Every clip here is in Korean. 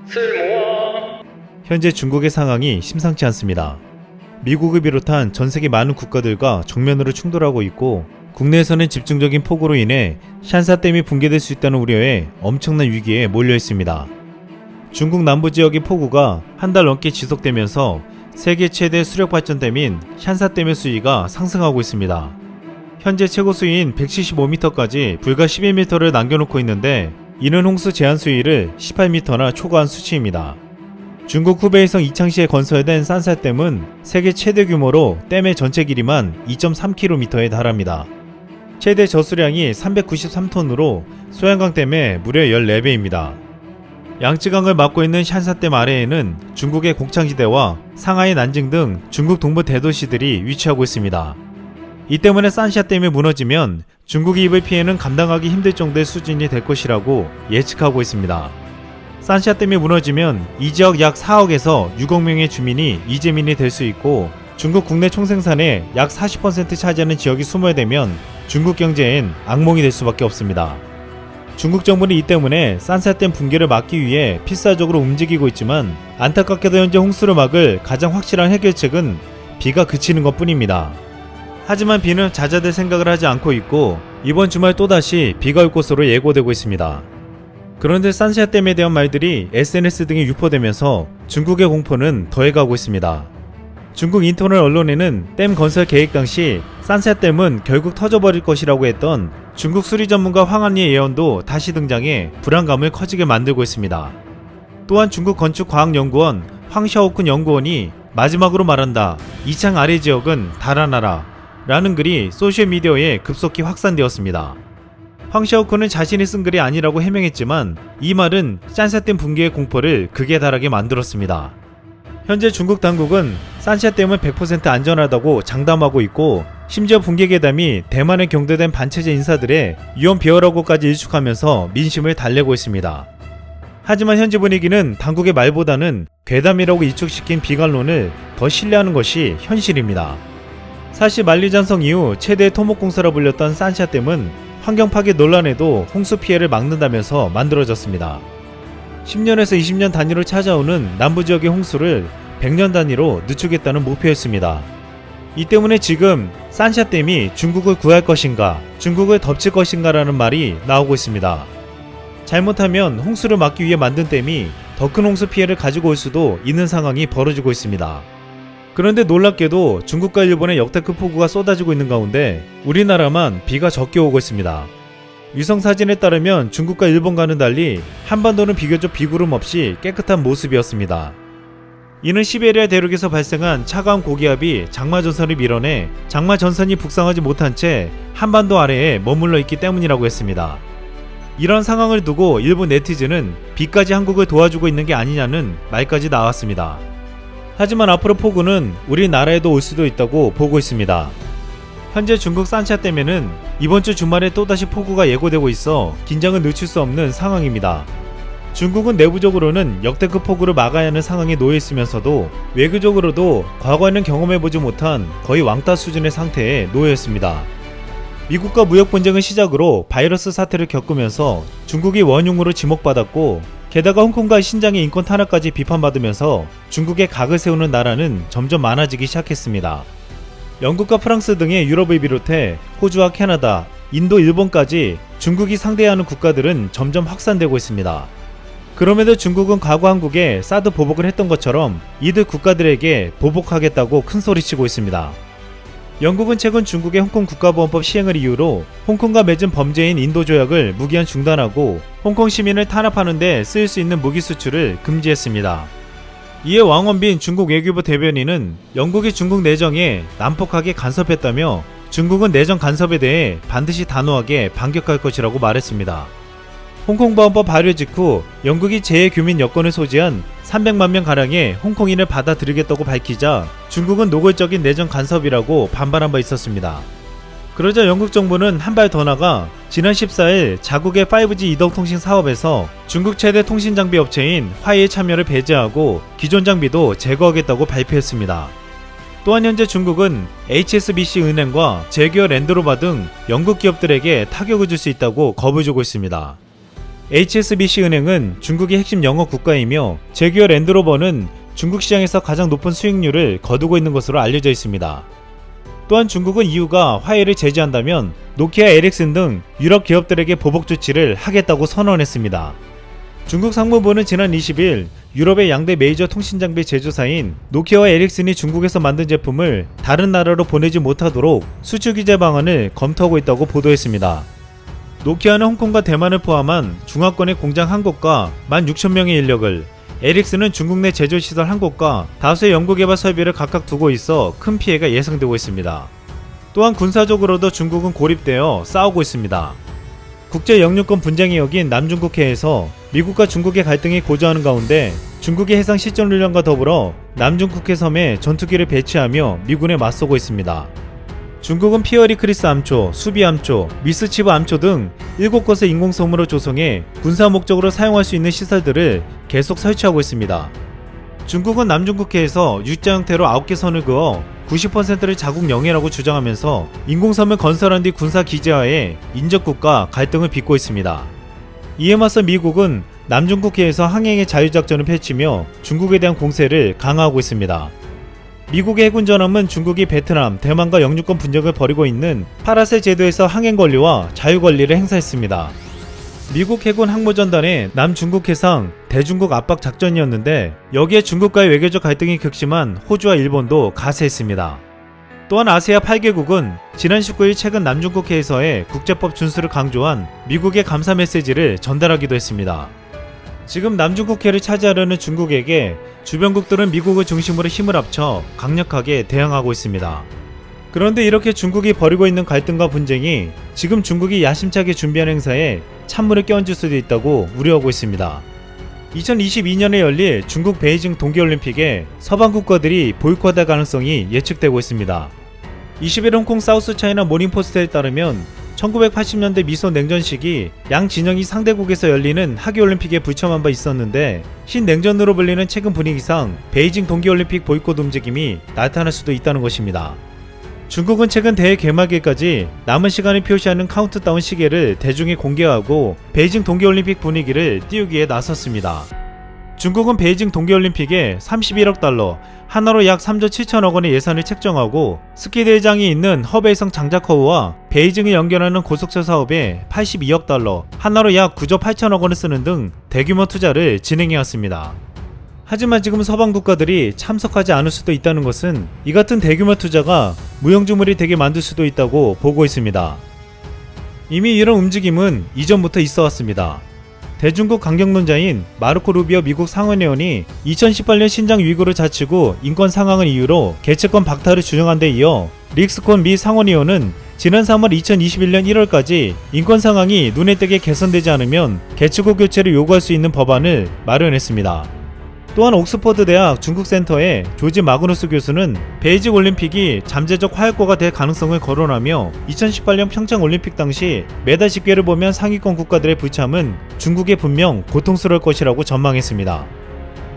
쓸모아. 현재 중국의 상황이 심상치 않습니다. 미국을 비롯한 전 세계 많은 국가들과 정면으로 충돌하고 있고, 국내에서는 집중적인 폭우로 인해 샨사댐이 붕괴될 수 있다는 우려에 엄청난 위기에 몰려 있습니다. 중국 남부 지역의 폭우가 한 달 넘게 지속되면서 세계 최대 수력발전댐인 샨사댐의 수위가 상승하고 있습니다. 현재 최고 수위인 175m까지 불과 11m를 남겨놓고 있는데, 이는 홍수 제한 수위를 18m나 초과한 수치입니다. 중국 후베이성 이창시에 건설된 싼샤댐은 세계 최대 규모로 댐의 전체 길이만 2.3km에 달합니다. 최대 저수량이 393톤으로 소양강댐의 무려 14배입니다. 양쯔강을 막고 있는 샨사댐 아래에는 중국의 곡창지대와 상하이 난징 등 중국 동부 대도시들이 위치하고 있습니다. 이 때문에 싼샤댐이 무너지면 중국이 입을 피해는 감당하기 힘들 정도의 수준이 될 것이라고 예측하고 있습니다. 싼샤댐이 무너지면 이 지역 약 4억에서 6억 명의 주민이 이재민이 될 수 있고, 중국 국내 총생산의 약 40% 차지하는 지역이 소멸되면 중국 경제엔 악몽이 될 수밖에 없습니다. 중국 정부는 이 때문에 싼샤댐 붕괴를 막기 위해 필사적으로 움직이고 있지만, 안타깝게도 현재 홍수를 막을 가장 확실한 해결책은 비가 그치는 것 뿐입니다. 하지만 비는 잦아들 생각을 하지 않고 있고, 이번 주말 또다시 비가 올 것으로 예고되고 있습니다. 그런데 싼샤댐에 대한 말들이 SNS 등에 유포되면서 중국의 공포는 더해가고 있습니다. 중국 인터넷 언론에는 댐 건설 계획 당시 싼샤댐은 결국 터져버릴 것이라고 했던 중국 수리 전문가 황한리의 예언도 다시 등장해 불안감을 커지게 만들고 있습니다. 또한 중국 건축과학연구원 황샤오쿤 연구원이 마지막으로 말한다, 이창 아래 지역은 달아나라 라는 글이 소셜미디어에 급속히 확산되었습니다. 황샤오쿤은 자신이 쓴 글이 아니라고 해명했지만, 이 말은 싼샤댐 붕괴의 공포를 극에 달하게 만들었습니다. 현재 중국 당국은 싼샤댐은 100% 안전하다고 장담하고 있고, 심지어 붕괴 계담이 대만에 경도된 반체제 인사들의 위험 비어라고까지 일축하면서 민심을 달래고 있습니다. 하지만 현재 분위기는 당국의 말보다는 괴담이라고 이축시킨 비관론을 더 신뢰하는 것이 현실입니다. 사실 만리장성 이후 최대의 토목공사라 불렸던 싼샤댐은 환경 파괴 논란에도 홍수 피해를 막는다면서 만들어졌습니다. 10년에서 20년 단위로 찾아오는 남부지역의 홍수를 100년 단위로 늦추겠다는 목표였습니다. 이 때문에 지금 싼샤댐이 중국을 구할 것인가, 중국을 덮칠 것인가 라는 말이 나오고 있습니다. 잘못하면 홍수를 막기 위해 만든 댐이 더 큰 홍수 피해를 가지고 올 수도 있는 상황이 벌어지고 있습니다. 그런데 놀랍게도 중국과 일본의 역대급 폭우가 쏟아지고 있는 가운데 우리나라만 비가 적게 오고 있습니다. 위성사진에 따르면 중국과 일본과는 달리 한반도는 비교적 비구름 없이 깨끗한 모습이었습니다. 이는 시베리아 대륙에서 발생한 차가운 고기압이 장마전선을 밀어내 장마전선이 북상하지 못한 채 한반도 아래에 머물러 있기 때문이라고 했습니다. 이런 상황을 두고 일본 네티즌은 비까지 한국을 도와주고 있는 게 아니냐는 말까지 나왔습니다. 하지만 앞으로 폭우는 우리나라에도 올 수도 있다고 보고 있습니다. 현재 중국 싼샤댐에는 이번 주 주말에 또다시 폭우가 예고되고 있어 긴장을 늦출 수 없는 상황입니다. 중국은 내부적으로는 역대급 폭우를 막아야 하는 상황에 놓여 있으면서도 외교적으로도 과거에는 경험해보지 못한 거의 왕따 수준의 상태에 놓여 있습니다. 미국과 무역 분쟁을 시작으로 바이러스 사태를 겪으면서 중국이 원흉으로 지목받았고, 게다가 홍콩과 신장의 인권 탄압까지 비판받으면서 중국에 각을 세우는 나라는 점점 많아지기 시작했습니다. 영국과 프랑스 등의 유럽을 비롯해 호주와 캐나다, 인도, 일본까지 중국이 상대하는 국가들은 점점 확산되고 있습니다. 그럼에도 중국은 과거 한국에 사드 보복을 했던 것처럼 이들 국가들에게 보복하겠다고 큰소리치고 있습니다. 영국은 최근 중국의 홍콩 국가보안법 시행을 이유로 홍콩과 맺은 범죄인 인도 조약을 무기한 중단하고 홍콩 시민을 탄압하는 데 쓰일 수 있는 무기 수출을 금지했습니다. 이에 왕원빈 중국 외교부 대변인은 영국이 중국 내정에 난폭하게 간섭했다며 중국은 내정 간섭에 대해 반드시 단호하게 반격할 것이라고 말했습니다. 홍콩보안법 발효 직후 영국이 재외교민 여권을 소지한 300만 명가량의 홍콩인을 받아들이겠다고 밝히자 중국은 노골적인 내정 간섭이라고 반발한 바 있었습니다. 그러자 영국 정부는 한 발 더 나가 지난 14일 자국의 5G 이동통신 사업에서 중국 최대 통신장비 업체인 화이의 참여를 배제하고 기존 장비도 제거하겠다고 발표했습니다. 또한 현재 중국은 HSBC 은행과 제규어 랜드로버 등 영국 기업들에게 타격을 줄 수 있다고 겁을 주고 있습니다. HSBC 은행은 중국의 핵심 영업 국가이며 제규어 랜드로버는 중국 시장에서 가장 높은 수익률을 거두고 있는 것으로 알려져 있습니다. 또한 중국은 EU가 화해를 제지한다면 노키아, 에릭슨 등 유럽 기업들에게 보복 조치를 하겠다고 선언했습니다. 중국 상무부는 지난 20일 유럽의 양대 메이저 통신장비 제조사인 노키아와 에릭슨이 중국에서 만든 제품을 다른 나라로 보내지 못하도록 수출 규제 방안을 검토하고 있다고 보도했습니다. 노키아는 홍콩과 대만을 포함한 중화권의 공장 1곳과 16,000명의 인력을, 에릭슨은 중국 내 제조시설 1곳과 다수의 연구개발 설비를 각각 두고 있어 큰 피해가 예상되고 있습니다. 또한 군사적으로도 중국은 고립되어 싸우고 있습니다. 국제 영유권 분쟁이 여긴 남중국해에서 미국과 중국의 갈등이 고조하는 가운데 중국의 해상 실전훈련과 더불어 남중국해 섬에 전투기를 배치하며 미군에 맞서고 있습니다. 중국은 피어리 크리스 암초, 수비 암초, 미스치브 암초 등 7곳의 인공섬으로 조성해 군사 목적으로 사용할 수 있는 시설들을 계속 설치하고 있습니다. 중국은 남중국해에서 U자 형태로 9개 선을 그어 90%를 자국 영해라고 주장하면서 인공섬을 건설한 뒤 군사 기지화에 인접국과 갈등을 빚고 있습니다. 이에 맞서 미국은 남중국해에서 항행의 자유작전을 펼치며 중국에 대한 공세를 강화하고 있습니다. 미국의 해군 전함은 중국이 베트남, 대만과 영유권 분쟁을 벌이고 있는 파라셀 제도에서 항행 권리와 자유 권리를 행사했습니다. 미국 해군 항모전단의 남중국 해상 대중국 압박 작전이었는데 여기에 중국과의 외교적 갈등이 극심한 호주와 일본도 가세했습니다. 또한 아세아 8개국은 지난 19일 최근 남중국해에서의 국제법 준수를 강조한 미국의 감사 메시지를 전달하기도 했습니다. 지금 남중국해를 차지하려는 중국에게 주변국들은 미국을 중심으로 힘을 합쳐 강력하게 대항하고 있습니다. 그런데 이렇게 중국이 벌이고 있는 갈등과 분쟁이 지금 중국이 야심차게 준비한 행사에 찬물을 끼얹을 수도 있다고 우려하고 있습니다. 2022년에 열릴 중국 베이징 동계올림픽에 서방 국가들이 보이콧할 가능성이 예측되고 있습니다. 20일 홍콩 사우스 차이나 모닝포스트에 따르면 1980년대 미소 냉전 시기 양 진영이 상대국에서 열리는 하계올림픽에 불참한 바 있었는데 신냉전으로 불리는 최근 분위기상 베이징 동계올림픽 보이콧 움직임이 나타날 수도 있다는 것입니다. 중국은 최근 대회 개막일까지 남은 시간을 표시하는 카운트다운 시계를 대중에 공개하고 베이징 동계올림픽 분위기를 띄우기에 나섰습니다. 중국은 베이징 동계올림픽에 31억 달러, 하나로 약 3조 7천억 원의 예산을 책정하고 스키 대회장이 있는 허베이성 장자커우와 베이징을 연결하는 고속철 사업에 82억 달러, 하나로 약 9조 8천억 원을 쓰는 등 대규모 투자를 진행해왔습니다. 하지만 지금 서방 국가들이 참석하지 않을 수도 있다는 것은 이 같은 대규모 투자가 무용지물이 되게 만들 수도 있다고 보고 있습니다. 이미 이런 움직임은 이전부터 있어 왔습니다. 대중국 강경론자인 마르코 루비오 미국 상원의원이 2018년 신장 위구르 자치구 인권 상황을 이유로 개체권 박탈을 주장한 데 이어 릭스콘 미 상원의원은 지난 3월 2021년 1월까지 인권 상황이 눈에 띄게 개선되지 않으면 개체국 교체를 요구할 수 있는 법안을 마련했습니다. 또한 옥스퍼드 대학 중국센터의 조지 마그누스 교수는 베이징 올림픽이 잠재적 화약고가 될 가능성을 거론하며 2018년 평창 올림픽 당시 메달 집계를 보면 상위권 국가들의 불참은 중국에 분명 고통스러울 것이라고 전망했습니다.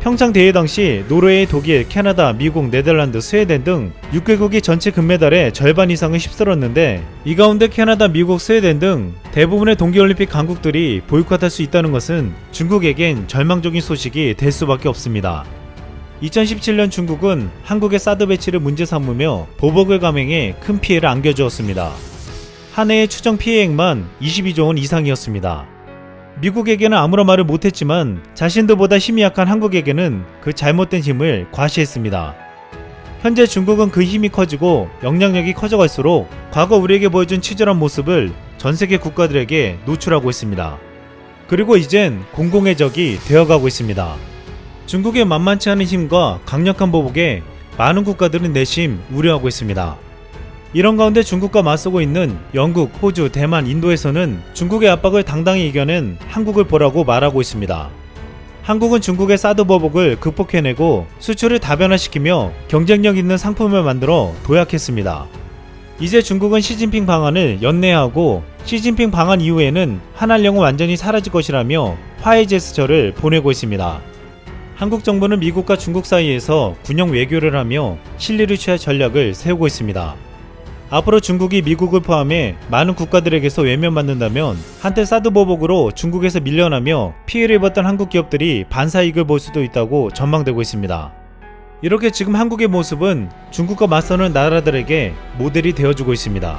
평창 대회 당시 노르웨이, 독일, 캐나다, 미국, 네덜란드, 스웨덴 등 6개국이 전체 금메달의 절반 이상을 휩쓸었는데 이 가운데 캐나다, 미국, 스웨덴 등 대부분의 동계올림픽 강국들이 보이콧할 수 있다는 것은 중국에겐 절망적인 소식이 될 수밖에 없습니다. 2017년 중국은 한국의 사드 배치를 문제 삼으며 보복을 감행해 큰 피해를 안겨주었습니다. 한 해의 추정 피해액만 22조 원 이상이었습니다. 미국에게는 아무런 말을 못했지만 자신들보다 힘이 약한 한국에게는 그 잘못된 힘을 과시했습니다. 현재 중국은 그 힘이 커지고 영향력이 커져갈수록 과거 우리에게 보여준 치졸한 모습을 전세계 국가들에게 노출하고 있습니다. 그리고 이젠 공공의 적이 되어가고 있습니다. 중국의 만만치 않은 힘과 강력한 보복에 많은 국가들은 내심 우려하고 있습니다. 이런 가운데 중국과 맞서고 있는 영국, 호주, 대만, 인도에서는 중국의 압박을 당당히 이겨낸 한국을 보라고 말하고 있습니다. 한국은 중국의 사드 보복을 극복해내고 수출을 다변화시키며 경쟁력 있는 상품을 만들어 도약했습니다. 이제 중국은 시진핑 방안을 연내하고 시진핑 방안 이후에는 한한령은 완전히 사라질 것이라며 화해 제스처를 보내고 있습니다. 한국 정부는 미국과 중국 사이에서 군용 외교를 하며 실리를 취할 전략을 세우고 있습니다. 앞으로 중국이 미국을 포함해 많은 국가들에게서 외면받는다면 한때 사드 보복으로 중국에서 밀려나며 피해를 입었던 한국 기업들이 반사이익을 볼 수도 있다고 전망되고 있습니다. 이렇게 지금 한국의 모습은 중국과 맞서는 나라들에게 모델이 되어주고 있습니다.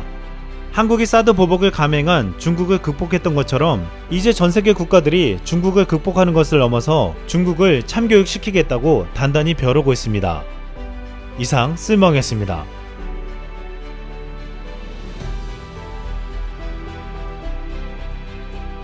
한국이 사드 보복을 감행한 중국을 극복했던 것처럼 이제 전세계 국가들이 중국을 극복하는 것을 넘어서 중국을 참교육시키겠다고 단단히 벼르고 있습니다. 이상 쓸멍이었습니다.